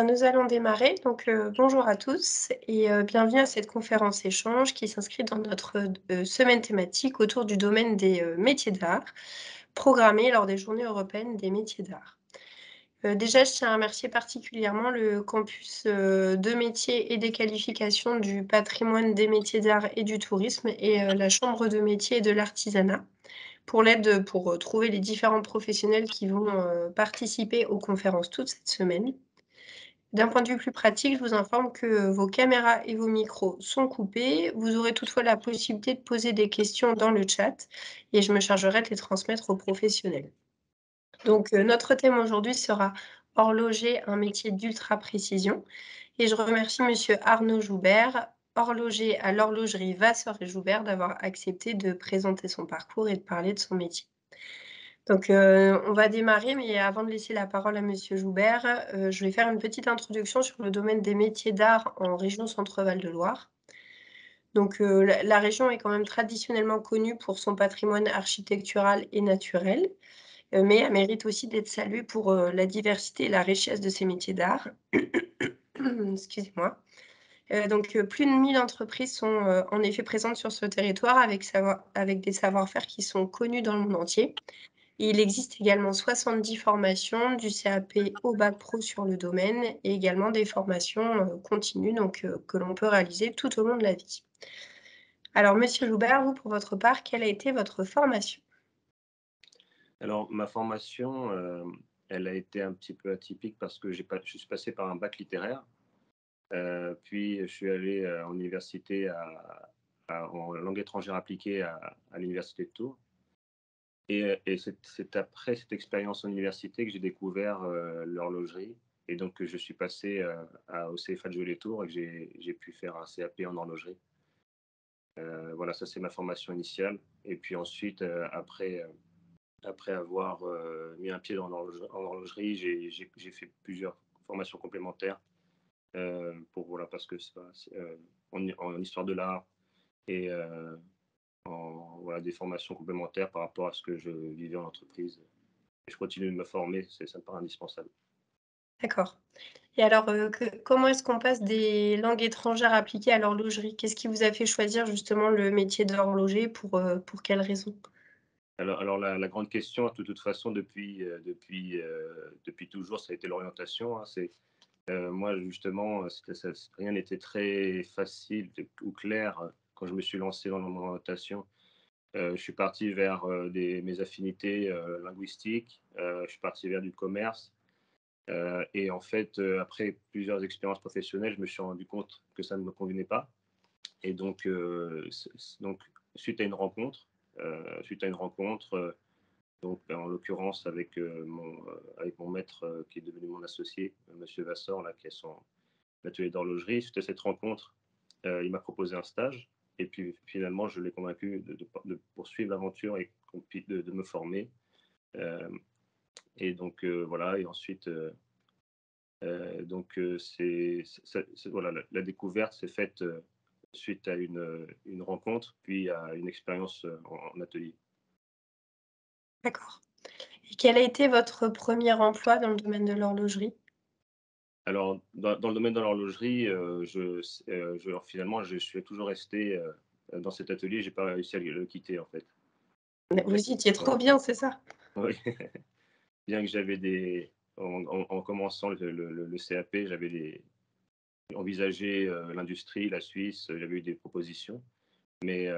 Bien, nous allons démarrer. Bonjour à tous et bienvenue à cette conférence échange qui s'inscrit dans notre semaine thématique autour du domaine des métiers d'art, programmée lors des Journées européennes des métiers d'art. Déjà, je tiens à remercier particulièrement le campus de métiers et des qualifications du patrimoine des métiers d'art et du tourisme et la Chambre de métiers et de l'artisanat pour l'aide pour trouver les différents professionnels qui vont participer aux conférences toute cette semaine. D'un point de vue plus pratique, je vous informe que vos caméras et vos micros sont coupés. Vous aurez toutefois la possibilité de poser des questions dans le chat et je me chargerai de les transmettre aux professionnels. Notre thème aujourd'hui sera horloger, un métier d'ultra précision. Et je remercie Monsieur Arnaud Joubert, horloger à l'horlogerie Vasseur et Joubert, d'avoir accepté de présenter son parcours et de parler de son métier. On va démarrer, mais avant de laisser la parole à Monsieur Joubert, je vais faire une petite introduction sur le domaine des métiers d'art en région Centre-Val de Loire. La région est quand même traditionnellement connue pour son patrimoine architectural et naturel, mais elle mérite aussi d'être saluée pour, la diversité et la richesse de ses métiers d'art. Excusez-moi. Plus de 1000 entreprises sont, en effet présentes sur ce territoire avec des savoir-faire qui sont connus dans le monde entier. Et il existe également 70 formations, du CAP au bac pro sur le domaine et également des formations, continues que l'on peut réaliser tout au long de la vie. Alors monsieur Joubert, vous, pour votre part, quelle a été votre formation? Alors, ma formation, elle a été un petit peu atypique parce que je suis passé par un bac littéraire, puis je suis allé, en université en langue étrangère appliquée à l'université de Tours et c'est après cette expérience en université que j'ai découvert, l'horlogerie et donc je suis passé, au CFA de Joliet-Tours et que j'ai pu faire un CAP en horlogerie. Voilà, ça c'est ma formation initiale et puis ensuite, après avoir mis un pied en horlogerie, j'ai fait plusieurs formations complémentaires voilà, parce que en histoire de l'art et voilà, des formations complémentaires par rapport à ce que je vivais en entreprise. Et je continue de me former, ça me paraît indispensable. D'accord. Et alors, comment est-ce qu'on passe des langues étrangères appliquées à l'horlogerie? Qu'est-ce qui vous a fait choisir justement le métier d'horloger pour quelles raisons? Alors la grande question, de toute façon, depuis toujours, ça a été l'orientation. Hein. Moi, justement, rien n'était très facile ou clair quand je me suis lancé dans mon orientation. Je suis parti vers mes affinités linguistiques, je suis parti vers du commerce. Et en fait, après plusieurs expériences professionnelles, je me suis rendu compte que ça ne me convenait pas. Et donc suite à une rencontre, en l'occurrence avec mon maître qui est devenu mon associé, Monsieur Vassor, là, qui a son atelier d'horlogerie. Suite à cette rencontre, il m'a proposé un stage. Et puis finalement, je l'ai convaincu de poursuivre l'aventure et de me former. Euh, et donc voilà, et ensuite, voilà, la découverte s'est faite suite à une rencontre, puis à une expérience en atelier. D'accord. Et quel a été votre premier emploi dans le domaine de l'horlogerie? Alors, dans le domaine de l'horlogerie, finalement, je suis toujours resté dans cet atelier, j'ai pas réussi à le quitter en fait. Vous y étiez trop bien, c'est ça? Oui, bien que j'avais en commençant le CAP, envisagé l'industrie, la Suisse, j'avais eu des propositions, mais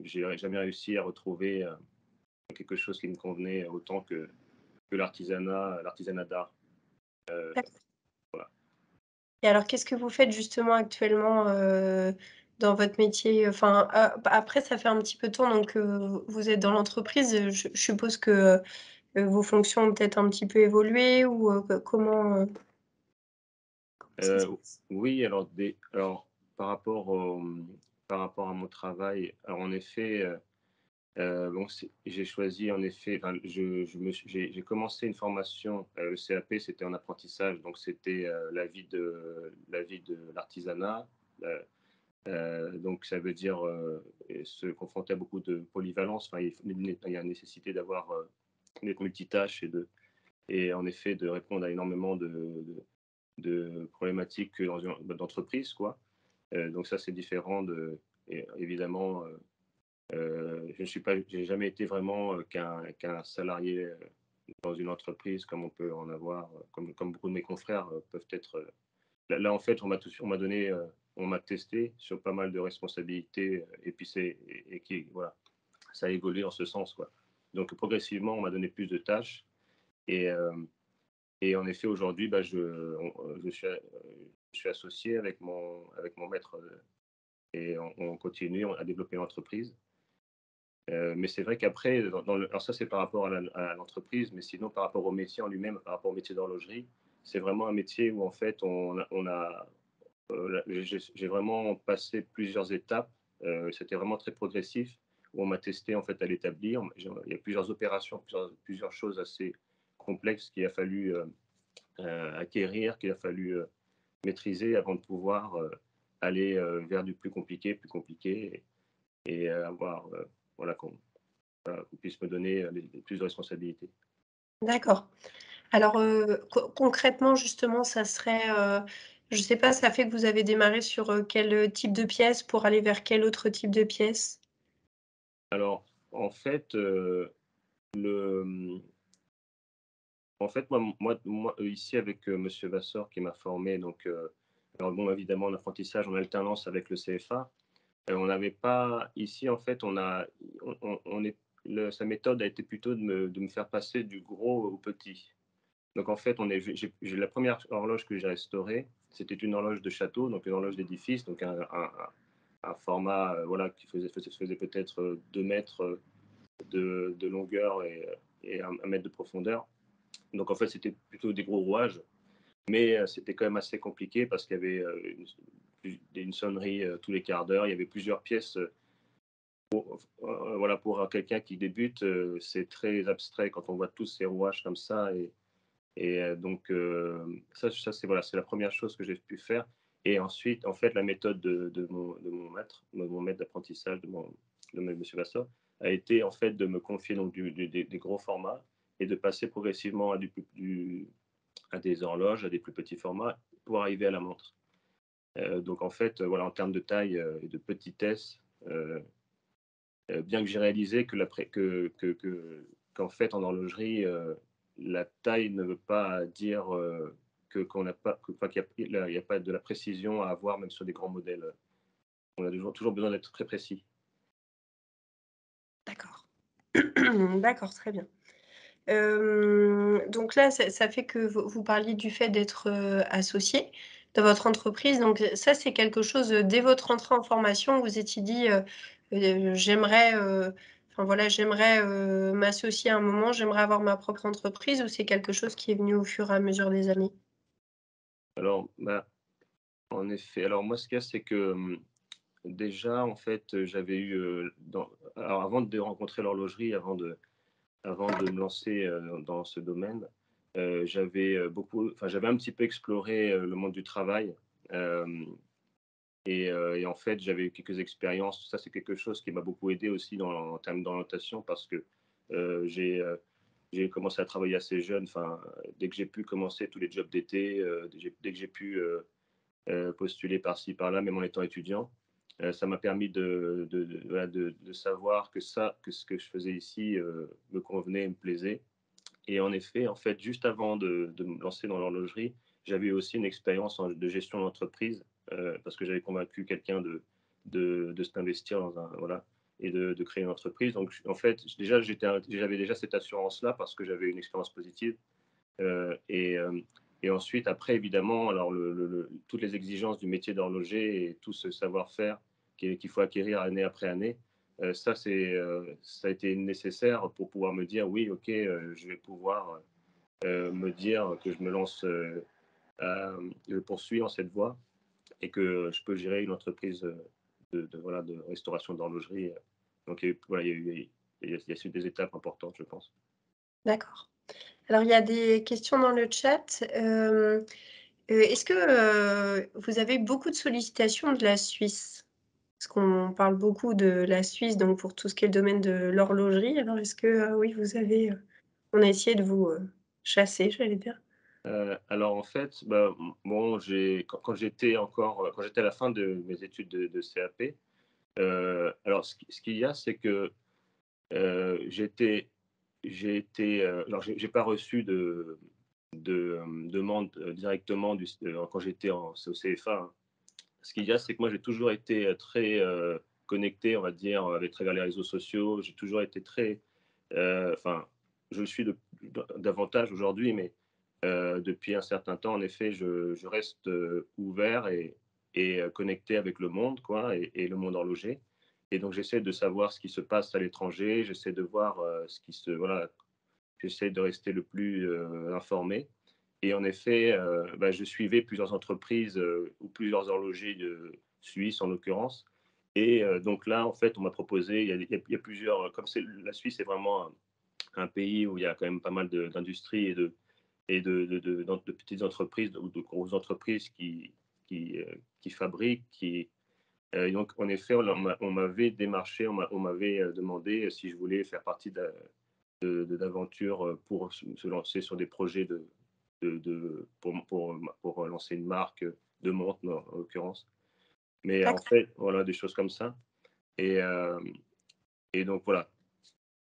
j'ai jamais réussi à retrouver quelque chose qui me convenait autant que l'artisanat d'art. D'accord. Voilà. Et alors, qu'est-ce que vous faites justement actuellement, dans votre métier? Enfin, après ça fait un petit peu de temps vous êtes dans l'entreprise, je suppose que, vos fonctions ont peut-être un petit peu évolué ou, comment ça se Euh, passe? oui, alors par rapport à mon travail, alors en effet, bon, j'ai choisi en effet, enfin, j'ai commencé une formation, le CAP, c'était en apprentissage, donc c'était la vie de l'artisanat. Donc ça veut dire se confronter à beaucoup de polyvalence. Enfin, il y a nécessité d'avoir d'être multitâche et en effet de répondre à énormément de problématiques que dans une d'entreprise, quoi. Donc ça, c'est différent de et évidemment, je ne suis pas j'ai jamais été vraiment, qu'un salarié, dans une entreprise comme on peut en avoir, comme beaucoup de mes confrères, peuvent être, là, en fait, on m'a donné, on m'a testé sur pas mal de responsabilités, et puis qui voilà, ça a évolué en ce sens, quoi. Donc progressivement, on m'a donné plus de tâches et en effet, aujourd'hui, bah, je suis associé avec mon maître, et on continue à développer l'entreprise. Mais c'est vrai qu'après, alors ça, c'est par rapport à l'entreprise, mais sinon par rapport au métier en lui-même, par rapport au métier d'horlogerie, c'est vraiment un métier où en fait j'ai vraiment passé plusieurs étapes. C'était vraiment très progressif, où on m'a testé en fait à l'établir. Il y a plusieurs opérations, plusieurs choses assez complexes qu'il a fallu acquérir, qu'il a fallu maîtriser avant de pouvoir aller vers du plus compliqué, et avoir voilà, qu'on puisse me donner les plus de responsabilités. D'accord. Alors, concrètement, justement, ça serait, je sais pas, ça fait que vous avez démarré sur, quel, type de pièce pour aller vers quel autre type de pièce? Alors, en fait, le, en fait, ici avec, monsieur Vasseur qui m'a formé, donc alors bon, évidemment, en apprentissage, en alternance avec le CFA, on n'avait pas ici, en fait, on est sa méthode a été plutôt de me faire passer du gros au petit. Donc en fait, on est j'ai la première horloge que j'ai restaurée, c'était une horloge de château, donc une horloge d'édifice, donc un format, voilà, qui faisait peut-être, 2 mètres, de longueur, et 1 mètre de profondeur. Donc en fait, c'était plutôt des gros rouages, mais c'était quand même assez compliqué parce qu'il y avait, une sonnerie, tous les quarts d'heure. Il y avait plusieurs pièces, voilà, pour quelqu'un qui débute, c'est très abstrait quand on voit tous ces rouages comme ça, donc ça c'est voilà, c'est la première chose que j'ai pu faire, et ensuite, en fait, la méthode de mon maître d'apprentissage, de monsieur Vasseur, a été, en fait, de me confier donc des gros formats, et de passer progressivement à des horloges, à des plus petits formats pour arriver à la montre. Donc en fait, voilà, en termes de taille, et de petitesse, bien que j'ai réalisé que la pré qu'en fait, en horlogerie, la taille ne veut pas dire, qu'on n'a pas que enfin, il y a pas de la précision à avoir même sur des grands modèles. On a toujours besoin d'être très précis. D'accord. D'accord, très bien. Donc là, ça fait que vous parliez du fait d'être, associé de votre entreprise, donc ça, c'est quelque chose, dès votre entrée en formation, vous étiez dit, «J'aimerais, enfin voilà, j'aimerais, m'associer à un moment, j'aimerais avoir ma propre entreprise», ou c'est quelque chose qui est venu au fur et à mesure des années? Alors, bah, en effet, alors moi, ce qu'il y a, c'est que, déjà, en fait, j'avais eu, alors avant de rencontrer l'horlogerie, avant de me lancer, dans ce domaine, j'avais un petit peu exploré, le monde du travail, hem et en fait, j'avais eu quelques expériences. Ça, c'est quelque chose qui m'a beaucoup aidé aussi en termes d'orientation, parce que, j'ai commencé à travailler assez jeune. Enfin, dès que j'ai pu commencer tous les jobs d'été, dès que j'ai pu, postuler par-ci par-là, même en étant étudiant, ça m'a permis voilà, de savoir que ce que je faisais ici, me convenait et me plaisait. Et en effet, en fait, juste avant de me lancer dans l'horlogerie, j'avais eu aussi une expérience de gestion d'entreprise, parce que j'avais convaincu quelqu'un de s'investir dans un voilà, et de créer une entreprise. Donc en fait, j'avais déjà cette assurance-là parce que j'avais une expérience positive, heu et hem et ensuite après, évidemment, alors toutes les exigences du métier d'horloger et tout ce savoir-faire qu'il faut acquérir année après année, ça a été nécessaire pour pouvoir me dire: «Oui, OK, je vais pouvoir, me dire que je me lance, je poursuis dans cette voie, et que je peux gérer une entreprise, voilà, de restauration d'horlogerie». Donc voilà, il y a eu des étapes importantes, je pense. D'accord. Alors il y a des questions dans le chat, est-ce que, vous avez beaucoup de sollicitations de la Suisse? Parce qu'on parle beaucoup de la Suisse, donc pour tout ce qui est le domaine de l'horlogerie. Alors est-ce que, oui, vous avez, on a essayé de vous, chasser, j'allais dire? Alors en fait, bah, bon, quand j'étais encore, quand j'étais à la fin de mes études de CAP, alors ce qu'il y a, c'est que, j'ai été, alors j'ai pas reçu de demande, directement quand j'étais au CFA, hein. Ce qu'il y a, c'est que moi, j'ai toujours été, très, connecté, on va dire, avec travers les réseaux sociaux. J'ai toujours été très, enfin, je le suis davantage aujourd'hui, mais depuis un certain temps, en effet, je reste, ouvert et connecté avec le monde, quoi, et le monde horloger. Et donc j'essaie de savoir ce qui se passe à l'étranger, j'essaie de voir, ce qui se voilà, j'essaie de rester le plus, informé. Et en effet, bah, je suivais plusieurs entreprises, ou plusieurs horlogers suisses en l'occurrence. Et donc là, en fait, on m'a proposé, il y a plusieurs, comme c'est la Suisse est vraiment un pays où il y a quand même pas mal d'industries et de petites entreprises ou de grosses entreprises qui fabriquent, et donc en effet, on m'avait démarché, on m'avait, demandé si je voulais faire partie d'aventures, pour se lancer sur des projets pour lancer une marque, de montre en l'occurrence. Mais en D'accord. fait, voilà, des choses comme ça. Et, et donc voilà,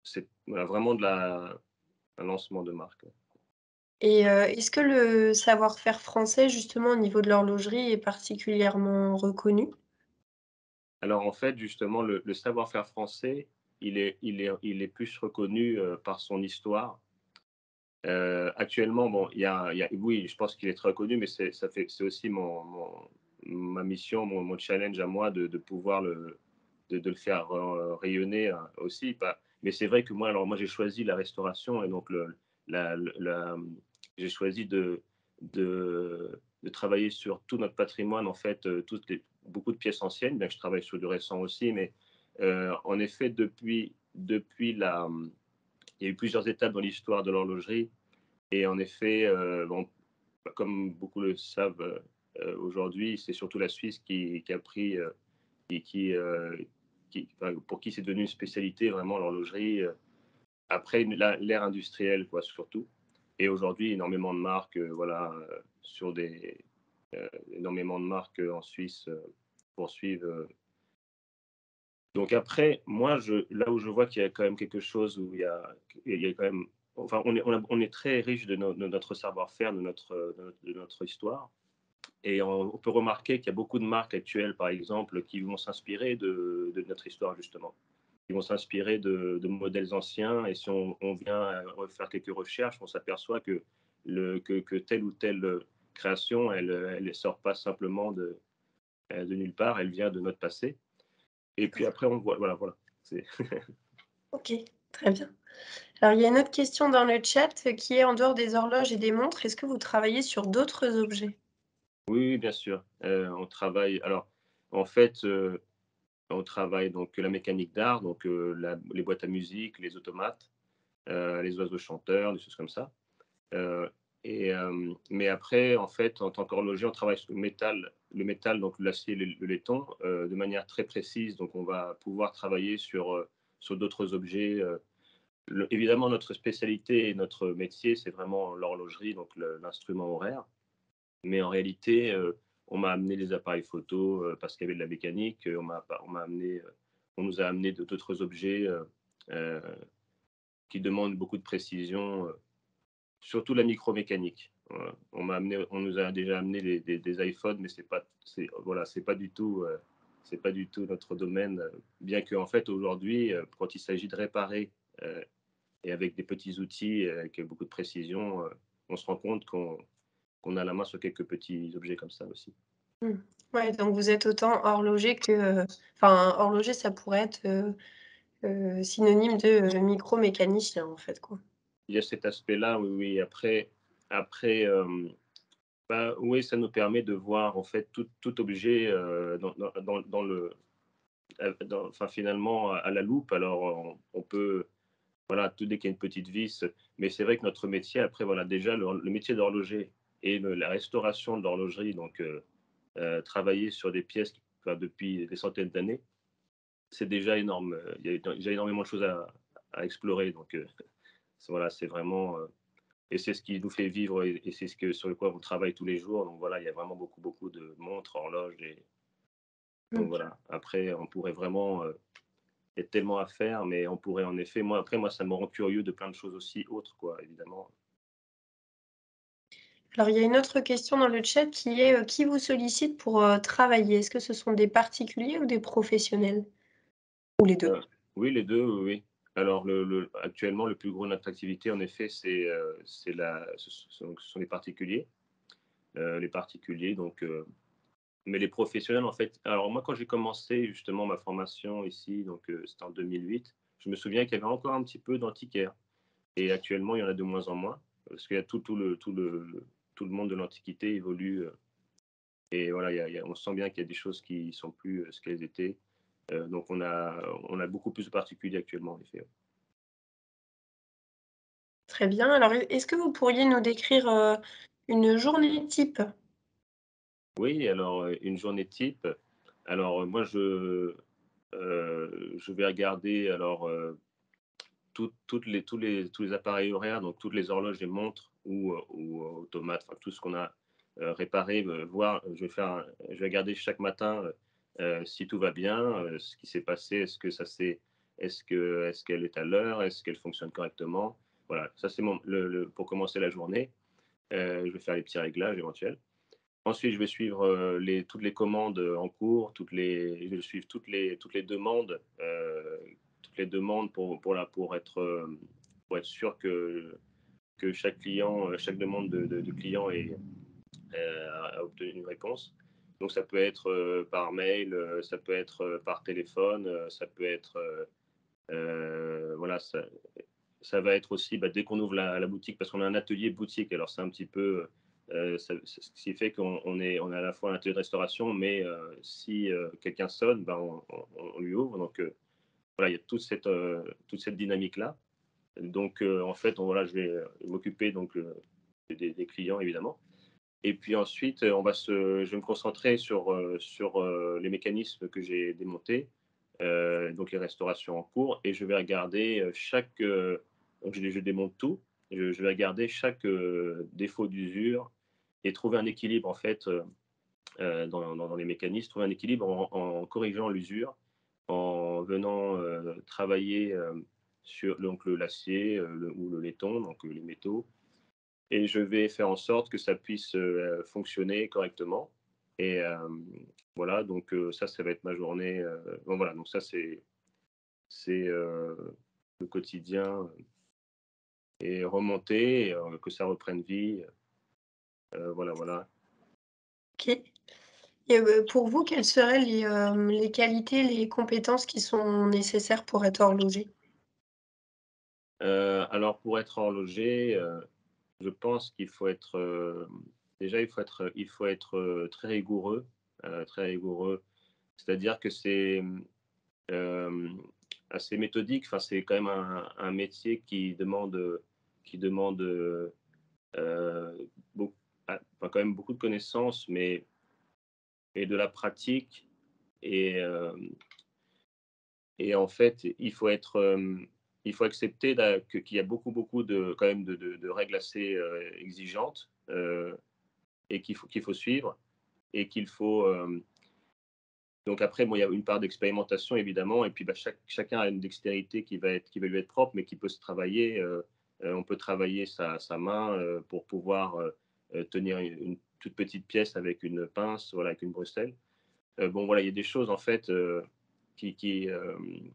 c'est voilà, vraiment un lancement de marque. Et est-ce que le savoir-faire français, justement, au niveau de l'horlogerie est particulièrement reconnu? Alors en fait, justement, le savoir-faire français, il est plus reconnu, par son histoire. Actuellement, bon, oui, je pense qu'il est très reconnu, mais c'est aussi ma mission, mon challenge à moi de pouvoir de le faire, rayonner, aussi. Pas mais c'est vrai que moi, j'ai choisi la restauration et donc j'ai choisi de travailler sur tout notre patrimoine, en fait, beaucoup de pièces anciennes, bien que je travaille sur du récent aussi, mais, en effet, il y a eu plusieurs étapes dans l'histoire de l'horlogerie. Et en effet, bon, bah, comme beaucoup le savent, aujourd'hui, c'est surtout la Suisse qui a pris, et enfin, pour qui c'est devenu une spécialité vraiment l'horlogerie, après l'ère industrielle, quoi, surtout. Et aujourd'hui, énormément de marques, voilà, énormément de marques, en Suisse, poursuivent, donc après, moi, là où je vois qu'il y a quand même quelque chose où il y a quand même, enfin, on est très riche de notre savoir-faire, de notre histoire. Et on peut remarquer qu'il y a beaucoup de marques actuelles, par exemple, qui vont s'inspirer de notre histoire, justement. Ils vont s'inspirer de modèles anciens. Et si on vient, refaire quelques recherches, on s'aperçoit que telle ou telle, création, elle ne sort pas simplement de nulle part, elle vient de notre passé. Et puis D'accord. après, on voit, voilà, voilà. C'est OK, très bien. Alors, il y a une autre question dans le chat, qui est: en dehors des horloges et des montres, est-ce que vous travaillez sur d'autres objets? Oui, oui, bien sûr. On travaille, alors, en fait, on travaille donc la mécanique d'art, donc les boîtes à musique, les automates, les oiseaux chanteurs, des choses comme ça. Heu mais après, en fait, en tant qu'horloger, on travaille sur le métal, donc l'acier et le laiton, de manière très précise. Donc on va pouvoir travailler sur d'autres objets. Évidemment, notre spécialité et notre métier, c'est vraiment l'horlogerie, donc l'instrument horaire. Mais en réalité, on m'a amené des appareils photo, parce qu'il y avait de la mécanique, on nous a amené d'autres objets, heu, qui demandent beaucoup de précision, surtout la micromécanique. Voilà. On nous a déjà amené des iPhones, mais voilà, c'est pas du tout notre domaine, bien qu'en fait aujourd'hui, quand il s'agit de réparer, heu et avec des petits outils, avec beaucoup de précision, on se rend compte qu'on a la main sur quelques petits objets comme ça aussi. Mmh. Ouais, donc vous êtes autant horloger que, enfin, horloger, ça pourrait être, synonyme de, micro-mécanicien, en fait, quoi. Il y a cet aspect-là, oui, oui. Après, bah, oui, ça nous permet de voir en fait tout objet, dans le enfin finalement à la loupe. Alors on peut, voilà, tout dès qu'il y a une petite vis, mais c'est vrai que notre métier après, voilà, déjà le métier d'horloger et la restauration de l'horlogerie, donc travailler sur des pièces enfin, depuis des centaines d'années, c'est déjà énorme. Il y a déjà énormément de choses à explorer, donc voilà, c'est vraiment, et c'est ce qui nous fait vivre et c'est ce que sur le quoi on travaille tous les jours. Donc voilà, il y a vraiment beaucoup, beaucoup de montres, horloges et donc OK. voilà. Après, on pourrait vraiment, il y a tellement à faire, mais on pourrait en effet moi, ça me rend curieux de plein de choses aussi autres quoi, évidemment. Alors il y a une autre question dans le chat qui est, qui vous sollicite pour, travailler? Est-ce que ce sont des particuliers ou des professionnels? Ou les 2? Heu, oui, les 2, oui, oui. Alors actuellement, le plus gros de notre activité, en effet, c'est la ce sont les particuliers. Les particuliers donc mais les professionnels, en fait alors moi, quand j'ai commencé justement ma formation ici, donc c'était en 2008, je me souviens qu'il y avait encore un petit peu d'antiquaires et actuellement, il y en a de moins en moins parce qu'il y a tout le monde de l'Antiquité évolue, et voilà, on sent bien qu'il y a des choses qui sont plus, ce qu'elles étaient, donc on a beaucoup plus de particuliers actuellement, en effet. Très bien. Alors est-ce que vous pourriez nous décrire, une journée type? Oui, alors, une journée type, alors, moi je vais regarder alors, tous les appareils horaires, donc toutes les horloges et montres ou automates, enfin tout ce qu'on a, réparé, voir, je vais regarder chaque matin, si tout va bien, ce qui s'est passé. Est-ce qu'elle est à l'heure? Est-ce qu'elle fonctionne correctement? Voilà, ça c'est mon le pour commencer la journée. Je vais faire les petits réglages éventuels. Ensuite, je vais suivre, toutes les commandes, en cours, je vais suivre toutes les demandes pour être sûr que chaque demande de client a obtenu une réponse. Donc ça peut être, par mail, ça peut être, par téléphone, ça peut être, voilà, ça va être aussi, bah, dès qu'on ouvre la boutique, parce qu'on a un atelier boutique. Alors c'est un petit peu, c'est ce qui fait qu'on est à la fois un atelier de restauration, mais si quelqu'un sonne, ben, on lui ouvre. Donc voilà, il y a toute cette dynamique-là. Donc en fait, voilà, je vais m'occuper donc des clients évidemment. Et puis ensuite, je vais me concentrer sur les mécanismes que j'ai démontés, donc les restaurations en cours, et je vais regarder donc je démonte tout, je vais regarder chaque défaut d'usure et trouver un équilibre en fait dans les mécanismes, trouver un équilibre en corrigeant l'usure, en venant travailler sur donc le l'acier ou le laiton, donc les métaux, et je vais faire en sorte que ça puisse, fonctionner correctement. Et voilà, donc ça va être ma journée, bon voilà, donc ça c'est le quotidien, et remonter et que ça reprenne vie, voilà, voilà. OK. Et pour vous, quelles seraient les qualités, les compétences qui sont nécessaires pour être horloger? Alors pour être horloger, je pense qu'il faut être, déjà il faut être, très rigoureux. C'est-à-dire que c'est, Hem, assez méthodique. Enfin, c'est quand même un métier qui demande, beau enfin, quand même beaucoup de connaissances, mais et de la pratique, et en fait, il faut accepter qu'il y a beaucoup, beaucoup de quand même de règles assez, exigeantes, et qu'il faut suivre, et qu'il faut, donc après, bon, il y a une part d'expérimentation évidemment, et puis, bah, chacun a une dextérité qui va lui être propre, mais qui peut se travailler. On peut travailler sa main, pour pouvoir, tenir une toute petite pièce avec une pince, voilà, avec une bretelle. Bon, voilà, il y a des choses en fait, qui qui, hem,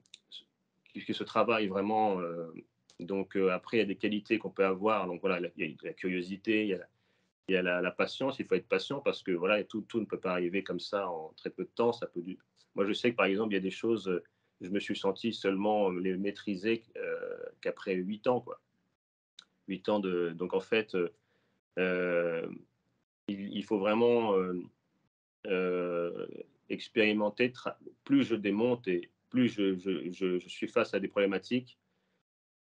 qui se travaillent vraiment, donc après il y a des qualités qu'on peut avoir, donc voilà, il y a la curiosité, il y a la patience. Il faut être patient parce que voilà, tout ne peut pas arriver comme ça en très peu de temps. Moi, je sais que par exemple, il y a des choses, je me suis senti seulement les maîtriser qu'après 8 ans, quoi. 8 ans de. Donc en fait, euh, il faut vraiment euh, expérimenter. Plus je démonte et plus je suis face à des problématiques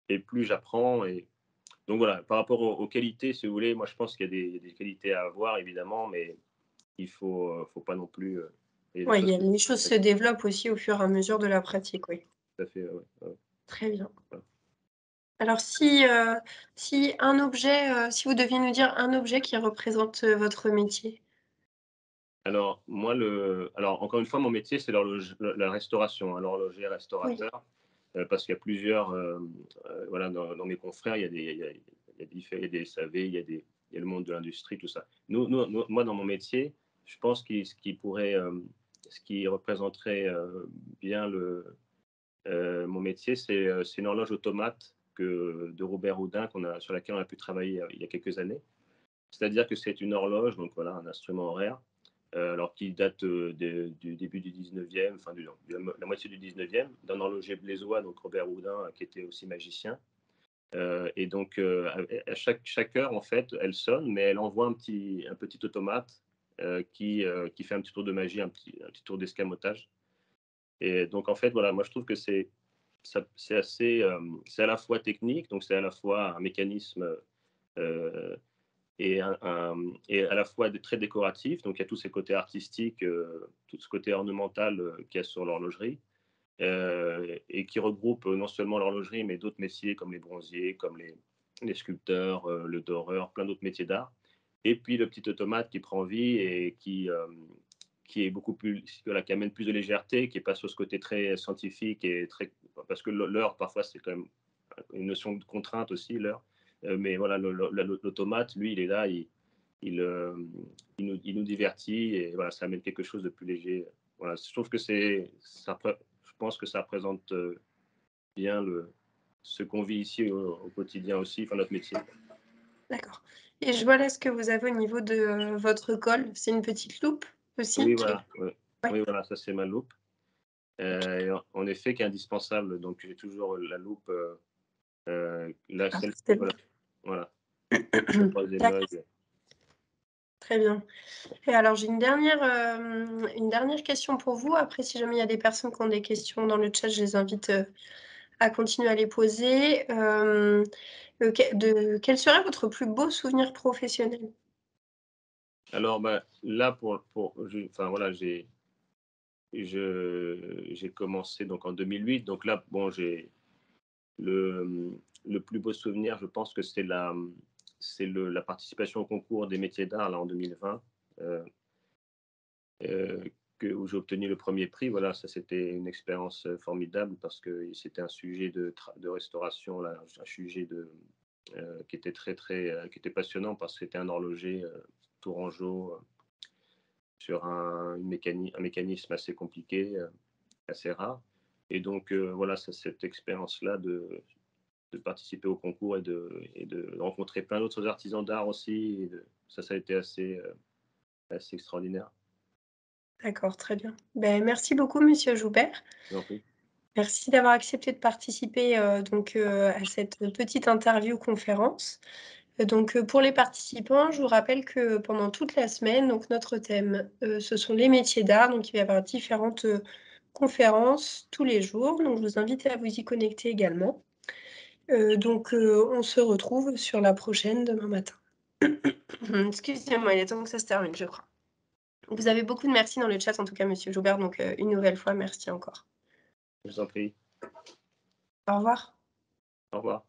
et plus j'apprends. Et donc voilà, par rapport aux qualités, si vous voulez, moi je pense qu'il y a il y a des qualités à avoir évidemment, mais faut pas non plus, il y a des Ouais, choses qui les choses se développent aussi au fur et à mesure de la pratique, oui. tout à fait, ouais, ouais, Très bien. ouais. Alors si un objet, si vous deviez nous dire un objet qui représente, votre métier? Alors moi, alors encore une fois, mon métier, c'est la restauration, hein, l'horloger Oui, restaurateur, parce qu'il y a plusieurs, voilà, dans mes confrères, il y a des SAV, il y a le monde de l'industrie, tout ça. Moi, dans mon métier, je pense ce qui représenterait, bien mon métier, c'est une horloge automate de Robert Houdin sur laquelle on a pu travailler, il y a quelques années. C'est-à-dire que c'est une horloge, donc voilà, un instrument horaire, alors qui date, du début du 19e, enfin la moitié du 19e, d'un horloger blésois, donc Robert Houdin, qui était aussi magicien. Et donc, à chaque heure, en fait, elle sonne, mais elle envoie un petit automate, qui fait un petit tour de magie, un petit tour d'escamotage. Et donc, en fait, voilà, moi, je trouve que c'est assez, c'est à la fois technique, donc c'est à la fois un mécanisme, euh, et à la fois très décoratif. Donc il y a tous ces côtés artistiques, tout ce côté ornemental, qu'il y a sur l'horlogerie, et qui regroupe, non seulement l'horlogerie, mais d'autres métiers comme les bronziers, comme les sculpteurs, le doreur, plein d'autres métiers d'art. Et puis le petit automate qui prend vie et qui est beaucoup plus, voilà, qui amène plus de légèreté, qui est pas sur ce côté très scientifique et très, parce que l'heure parfois c'est quand même une notion de contrainte aussi, l'heure. Mais voilà, l'automate, lui, il est là, il, euh, il nous divertit et voilà, ça amène quelque chose de plus léger. Voilà, je trouve que je pense que ça représente, bien ce qu'on vit ici au quotidien aussi, enfin notre métier. d'accord et je vois là ce que vous avez au niveau de, votre col. C'est une petite loupe aussi Oui, qui est voilà, ouais. ouais, Oui, voilà, ça c'est ma loupe. OK. Et en effet, qui est indispensable. Donc j'ai toujours la loupe, là, Ah, celle, c'était voilà, bien. voilà, le troisième œil. D'accord, très bien et alors j'ai une dernière question pour vous. Après si jamais il y a des personnes qui ont des questions dans le chat, je les invite, à continuer à les poser. Quel serait votre plus beau souvenir professionnel? Alors, bah, là, enfin voilà, j'ai commencé donc en 2008. Donc là, bon, le plus beau souvenir, je pense que la participation au concours des métiers d'art là en 2020, euh, euh, où j'ai obtenu le premier prix. Voilà, ça c'était une expérience, formidable parce que c'était un sujet de restauration, là, un sujet qui était passionnant parce que c'était un horloger, tourangeau, sur un mécanisme assez compliqué, assez rare. Et donc, voilà, cette expérience-là de participer au concours et de rencontrer plein d'autres artisans d'art aussi. Ça a été assez extraordinaire. D'accord, très bien. Ben merci beaucoup monsieur Joubert. Je vous en prie. Merci d'avoir accepté de participer, à cette petite interview conférence. Pour les participants, je vous rappelle que pendant toute la semaine, donc notre thème, ce sont les métiers d'art, donc il va y avoir différentes, conférences tous les jours, donc je vous invite à vous y connecter également. On se retrouve sur la prochaine demain matin. Excusez-moi, il est temps que ça se termine, je crois. Vous avez beaucoup de merci dans le chat en tout cas monsieur Joubert, une nouvelle fois merci encore. Je vous en prie. Au revoir. Au revoir.